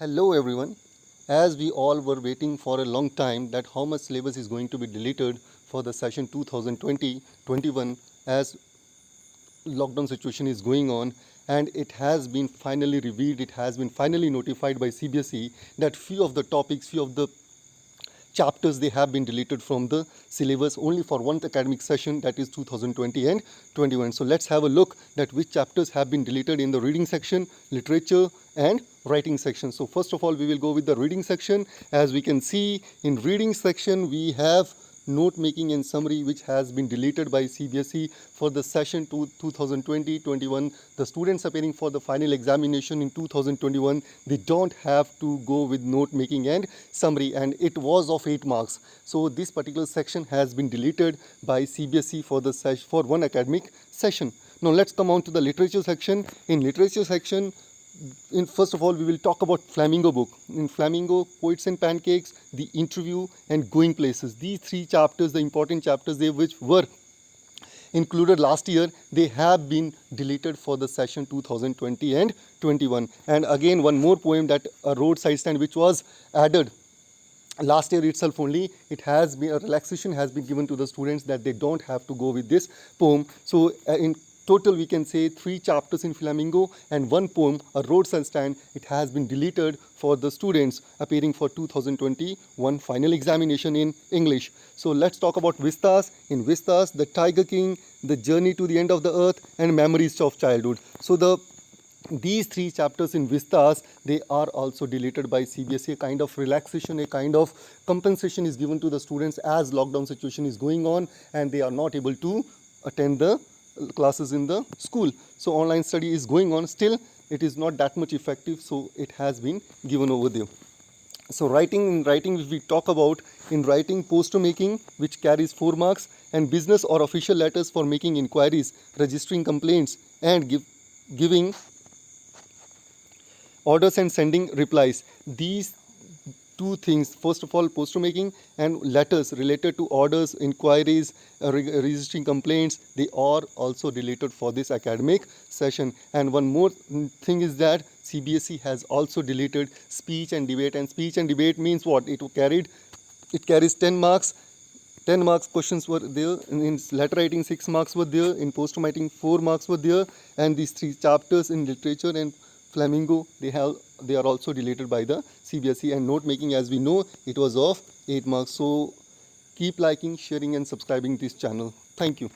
Hello everyone. As we all were waiting for a long time that how much syllabus is going to be deleted for the session 2020-21 as lockdown situation is going on, and it has been finally revealed, it has been finally notified by CBSE that few of the topics, few of the chapters they have been deleted from the syllabus only for one academic session, that is 2020 and 21. So let's have a look that which chapters have been deleted in the reading section, literature and writing section. So first of all we will go with the reading section. As we can see, in reading section we have note making and summary, which has been deleted by CBSE for the session 2020-21. The students appearing for the final examination in 2021, they don't have to go with note making and summary, and it was of 8 marks. So this particular section has been deleted by CBSE for the for one academic session. Now let's come on to the literature section. In literature section, first of all we will talk about Flamingo book. In Flamingo, Poets and Pancakes, The Interview and Going Places, these three chapters, the important chapters, they which were included last year, they have been deleted for the session 2020 and 21. And again one more poem, that A Roadside Stand, which was added last year itself only. It has been a relaxation has been given to the students that they don't have to go with this poem. So in total we can say 3 chapters in Flamingo and 1 poem, A Roadside Stand, it has been deleted for the students appearing for 2021 final examination in English. So let's talk about Vistas. In Vistas, The Tiger King, The Journey to the End of the Earth and Memories of Childhood. So these 3 chapters in Vistas, they are also deleted by CBSE. A kind of relaxation, a kind of compensation is given to the students as lockdown situation is going on and they are not able to attend the classes in the school. So online study is going on, still it is not that much effective, so it has been given over there. So in writing if we talk about, in writing, poster making, which carries 4 marks, and business or official letters for making inquiries, registering complaints and giving orders and sending replies. These 2 things, first of all poster making and letters related to orders, inquiries, registering complaints, they are also deleted for this academic session. And one more thing is that CBSE has also deleted speech and debate. And speech and debate means what? It carries 10 marks. 10 marks questions were there. In letter writing 6 marks were there. In poster writing 4 marks were there. And these 3 chapters in literature and Flamingo, they are also deleted by the CBSE. And note making, as we know, it was of 8 marks. So keep liking, sharing and subscribing this channel. Thank you.